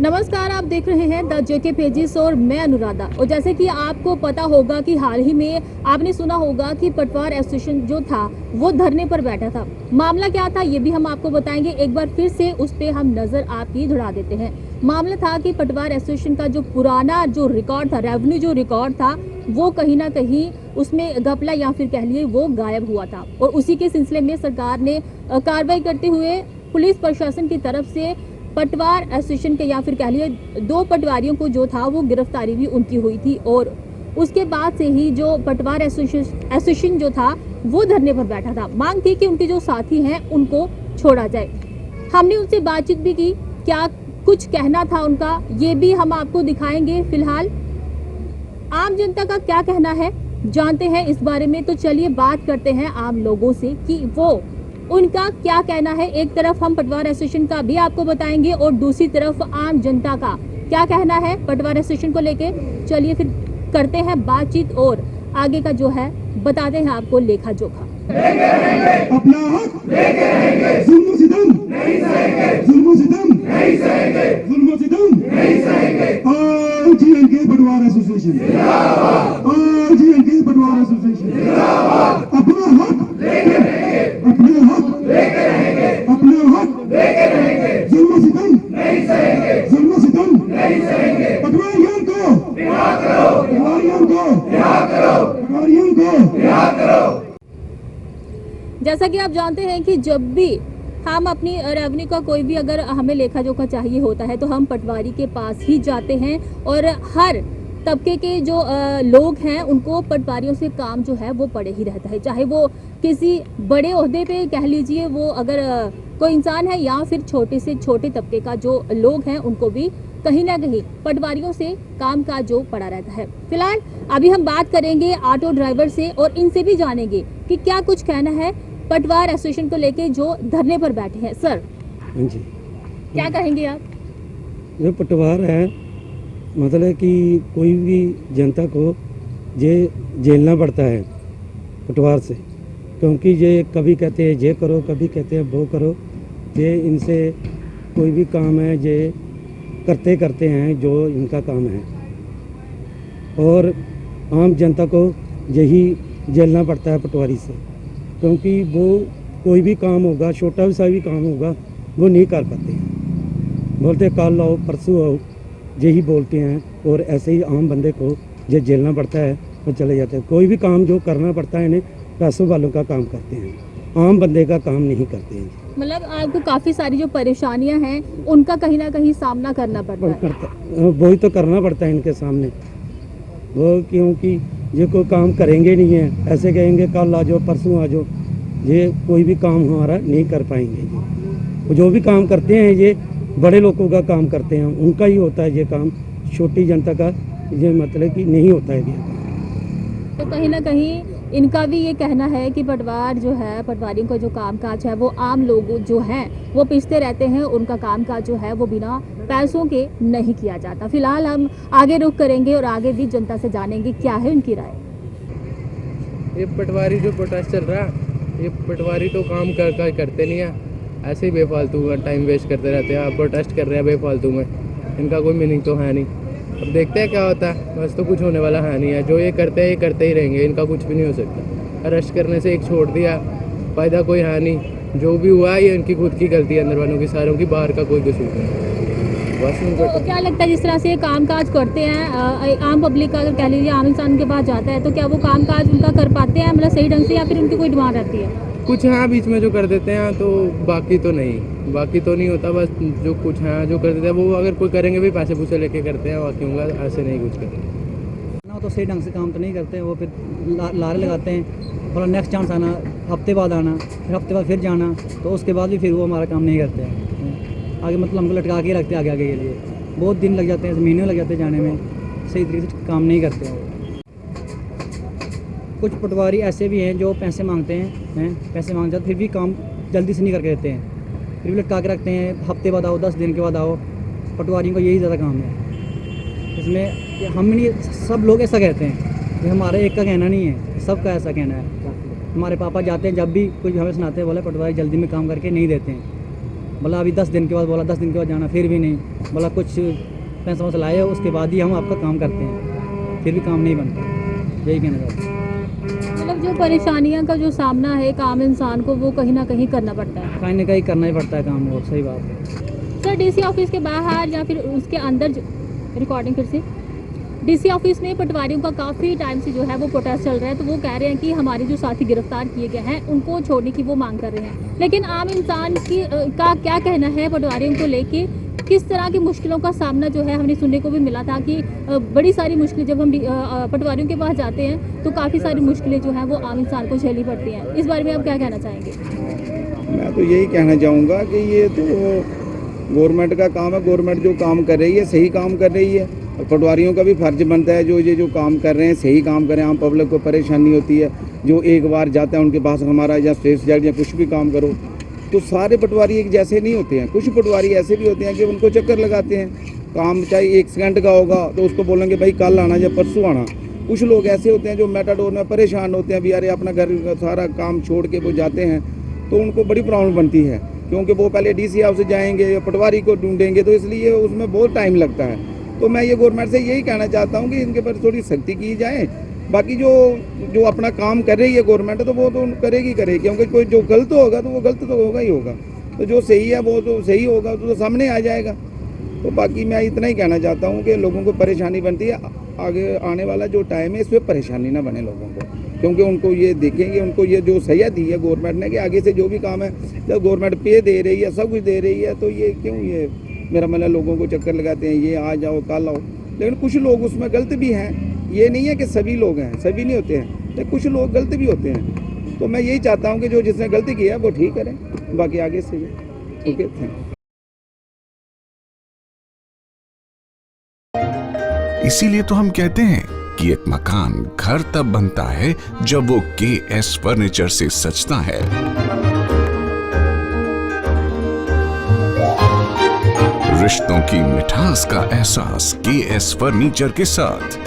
नमस्कार, आप देख रहे हैं द जेके पेजेस और मैं अनुराधा। और जैसे कि आपको पता होगा कि हाल ही में आपने सुना होगा कि पटवार एसोसिएशन जो था वो धरने पर बैठा था। मामला क्या था ये भी हम आपको बताएंगे। एक बार फिर से उस पे हम नजर आपकी दौड़ा देते हैं। मामला था कि पटवार एसोसिएशन का जो पुराना जो रिकॉर्ड था, रेवेन्यू जो रिकॉर्ड था, वो कहीं ना कहीं उसमें घपला या फिर कह लिए वो गायब हुआ था। और उसी के सिलसिले में सरकार ने कार्रवाई करते हुए पुलिस प्रशासन की तरफ से पटवार एसोसिएशन के या फिर कह लिए 2 पटवारियों को जो था वो गिरफ्तारी भी उनकी हुई थी। और उसके बाद से ही जो पटवार एसोसिएशन जो था वो धरने पर बैठा था। मांग थी कि उनके जो साथी हैं उनको छोड़ा जाए। हमने उनसे बातचीत भी की, क्या कुछ कहना था उनका ये भी हम आपको दिखाएंगे। फिलहाल आम जनता का क्या कहना है जानते हैं इस बारे में। तो चलिए बात करते हैं आम लोगों से कि वो उनका क्या कहना है। एक तरफ हम पटवार एसोसिएशन का भी आपको बताएंगे और दूसरी तरफ आम जनता का क्या कहना है पटवार एसोसिएशन को लेके। चलिए फिर करते हैं बातचीत और आगे का जो है बताते हैं आपको लेखा जोखा। अपना हक लेके रहेंगे, जुल्म सितम नहीं सहेंगे, जुल्म सितम नहीं सहेंगे, जुल्म सितम नहीं सहेंगे। आरजीएनके पटवार एसोसिएशन जिंदाबाद, आरजीएनके पटवार एसोसिएशन जिंदाबाद। अपना हक लेके रहेंगे, अपने हक लेके रहेंगे, अपने हक लेके रहेंगे, जुल्म सितम नहीं सहेंगे, जुल्म सितम नहीं सहेंगे। पटवारियों को रिहा करो, पटवारियों को रिहा करो, पटवारियों को रिहा करो। जैसा कि आप जानते हैं कि जब भी हम अपनी रेवेन्यू का कोई भी अगर हमें लेखा जोखा चाहिए होता है तो हम पटवारी के पास ही जाते हैं। और हर तबके के जो लोग हैं उनको पटवारियों से काम जो है वो पड़े ही रहता है। चाहे वो किसी बड़े ओहदे पे कह लीजिए वो अगर कोई इंसान है या फिर छोटे से छोटे तबके का जो लोग हैं उनको भी कहीं ना कहीं पटवारियों से काम काज जो पड़ा रहता है। फिलहाल अभी हम बात करेंगे ऑटो ड्राइवर से और इनसे भी जानेंगे कि क्या कुछ कहना है पटवार एसोसिएशन को लेके जो धरने पर बैठे हैं। सर जी क्या कहेंगे आप? ये पटवार है, मतलब कि कोई भी जनता को ये झेलना पड़ता है पटवार से, क्योंकि ये कभी कहते हैं ये करो, कभी कहते हैं वो करो। ये इनसे कोई भी काम है ये करते हैं जो इनका काम है, और आम जनता को यही झेलना पड़ता है पटवारी से, क्योंकि वो कोई भी काम होगा, छोटा सा भी काम होगा, वो नहीं कर पाते हैं। बोलते कल आओ परसों आओ, यही बोलते हैं, और ऐसे ही आम बंदे को ये झेलना पड़ता है और चले जाते हैं। कोई भी काम जो करना पड़ता है इन्हें पैसों वालों का काम करते हैं, आम बंदे का काम नहीं करते हैं। मतलब आपको काफ़ी सारी जो परेशानियां हैं उनका कहीं ना कहीं सामना करना पड़ता है। वही तो करना पड़ता है इनके सामने, वो क्योंकि ये कोई काम करेंगे नहीं है, ऐसे कहेंगे कल आ जाओ परसों आ जाओ, ये कोई भी काम हमारा नहीं कर पाएंगे। ये जो भी काम करते हैं ये बड़े लोगों का काम करते हैं, उनका ही होता है ये काम, छोटी जनता का ये मतलब कि नहीं होता है ये। तो कहीं ना कहीं इनका भी ये कहना है कि पटवार जो है, पटवारियों का जो कामकाज है वो आम लोग जो हैं वो पिसते रहते हैं, उनका कामकाज जो है वो बिना पैसों के नहीं किया जाता। फिलहाल हम आगे रुख करेंगे और आगे भी जनता से जानेंगे क्या है उनकी राय। ये पटवारी जो प्रोटेस्ट चल रहा है, ये पटवारी तो काम करते नहीं है, ऐसे ही बेफालतू का टाइम वेस्ट करते रहते हैं। आप प्रोटेस्ट कर रहे हैं बेफालतू में, इनका कोई मीनिंग तो है नहीं। अब देखते हैं क्या होता है, बस तो कुछ होने वाला है नहीं है। जो ये करते हैं ये करते ही रहेंगे, इनका कुछ भी नहीं हो सकता। अरेस्ट करने से एक छोड़ दिया, फ़ायदा कोई है नहीं। जो भी हुआ है ये इनकी खुद की गलती है, अंदर वालों की, सारों की, बाहर का कोई कसूर नहीं। बस तो क्या लगता है जिस तरह से काम काज करते हैं आम पब्लिक का, अगर कह लीजिए आम इंसान के पास जाता है तो क्या वो काम काज उनका कर पाते हैं मतलब सही ढंग से, या फिर उनकी कोई डिमांड रहती है? कुछ हाँ बीच में जो कर देते हैं, तो बाकी तो नहीं होता। बस जो कुछ हाँ जो कर देते हैं वो अगर कोई करेंगे भी पैसे पूसे लेके करते हैं, बाकी होंगे ऐसे नहीं कुछ करेंगे ना। तो सही ढंग से काम तो नहीं करते, वो फिर लारे लगाते हैं, और नेक्स्ट चांस आना, हफ्ते बाद आना, फिर हफ्ते बाद फिर जाना, तो उसके बाद भी फिर वो हमारा काम नहीं करते हैं। आगे मतलब हमको लटका के रखते हैं आगे के लिए। बहुत दिन लग जाते हैं, महीने लग जाते हैं जाने में, सही तरीके से काम नहीं करते हैं। कुछ पटवारी ऐसे भी हैं जो पैसे मांगते हैं, पैसे मांग जाते फिर भी काम जल्दी से नहीं करके देते हैं, फिर भी लटका के रखते हैं, हफ्ते बाद आओ, 10 दिन के बाद आओ। पटवारियों का यही ज़्यादा काम है इसमें। हम नहीं, सब लोग ऐसा कहते हैं, ये हमारा एक का कहना नहीं है, सबका ऐसा कहना है। हमारे पापा जाते हैं जब भी कुछ हमें सुनाते हैं, बोले पटवारी जल्दी में काम करके नहीं देते हैं। बोला अभी 10 दिन के बाद, बोला 10 दिन के बाद जाना, फिर भी नहीं, बोला कुछ पैसा वैसा लाए उसके बाद ही हम आपका काम करते हैं, फिर भी काम नहीं बनता। यही कहना चाहते हैं। मतलब जो परेशानियां का जो सामना है एक आम इंसान को वो कहीं ना कहीं करना पड़ता है। कहीं ना कहीं करना ही पड़ता है काम, और सही बात है। सर डीसी ऑफिस के बाहर या फिर उसके अंदर रिकॉर्डिंग फिर से डीसी ऑफिस में पटवारियों का काफ़ी टाइम से जो है वो प्रोटेस्ट चल रहा है, तो वो कह रहे हैं कि हमारे जो साथी गिरफ्तार किए गए हैं उनको छोड़ने की वो मांग कर रहे हैं। लेकिन आम इंसान की का क्या कहना है पटवारियों को लेके, किस तरह की मुश्किलों का सामना जो है हमने सुनने को भी मिला था कि बड़ी सारी मुश्किलें जब हम पटवारियों के पास जाते हैं तो काफ़ी सारी मुश्किलें जो हैं वो आम इंसान को झेलनी पड़ती हैं। इस बारे में आप क्या कहना चाहेंगे? मैं तो यही कहना चाहूँगा कि ये तो गवर्नमेंट का काम है, गवर्नमेंट जो काम कर रही है सही काम कर रही है, और पटवारियों का भी फर्ज बनता है जो काम कर रहे हैं सही काम करें। आम पब्लिक को परेशानी होती है, जो एक बार जाता है उनके पास हमारा या स्टेट जज या कुछ भी काम करो, तो सारे पटवारी एक जैसे नहीं होते हैं। कुछ पटवारी ऐसे भी होते हैं कि उनको चक्कर लगाते हैं, काम चाहे 1 सेकंड का होगा तो उसको बोलेंगे भाई कल आना या परसों आना। कुछ लोग ऐसे होते हैं जो मेटाडोर में परेशान होते हैं, भी यार अपना घर का सारा काम छोड़ के वो जाते हैं, तो उनको बड़ी प्रॉब्लम बनती है, क्योंकि वो पहले डीसी ऑफिस जाएंगे या पटवारी को ढूंढेंगे, तो इसलिए उसमें बहुत टाइम लगता है। तो मैं ये गवर्नमेंट से यही कहना चाहता हूँ कि इनके पर थोड़ी सख्ती की जाए। बाकी जो अपना काम कर रही है गवर्नमेंट, तो वो तो करेगी, क्योंकि कोई जो गलत होगा तो वो गलत तो होगा ही होगा, तो जो सही है वो तो सही होगा, तो सामने आ जाएगा। तो बाकी मैं इतना ही कहना चाहता हूँ कि लोगों को परेशानी बनती है, आगे आने वाला जो टाइम है इसमें परेशानी ना बने लोगों को, क्योंकि उनको ये देखेंगे, उनको ये जो सही दी है गवर्नमेंट ने कि आगे से जो भी काम है जब गवर्नमेंट पे दे रही है, सब कुछ दे रही है, तो ये क्यों ये मेरा मतलब लोगों को चक्कर लगाते हैं, ये आ जाओ कल आओ। लेकिन कुछ लोग उसमें गलत भी हैं, ये नहीं है कि सभी लोग हैं, सभी नहीं होते हैं, लेकिन कुछ लोग गलत भी होते हैं। तो मैं यही चाहता हूँ कि जो जिसने गलती की है वो ठीक करें, बाकी आगे से ओके थैंक। इसीलिए तो हम कहते हैं कि एक मकान घर तब बनता है जब वो KS फर्नीचर से सजता है। रिश्तों की मिठास का एहसास KS फर्नीचर के साथ।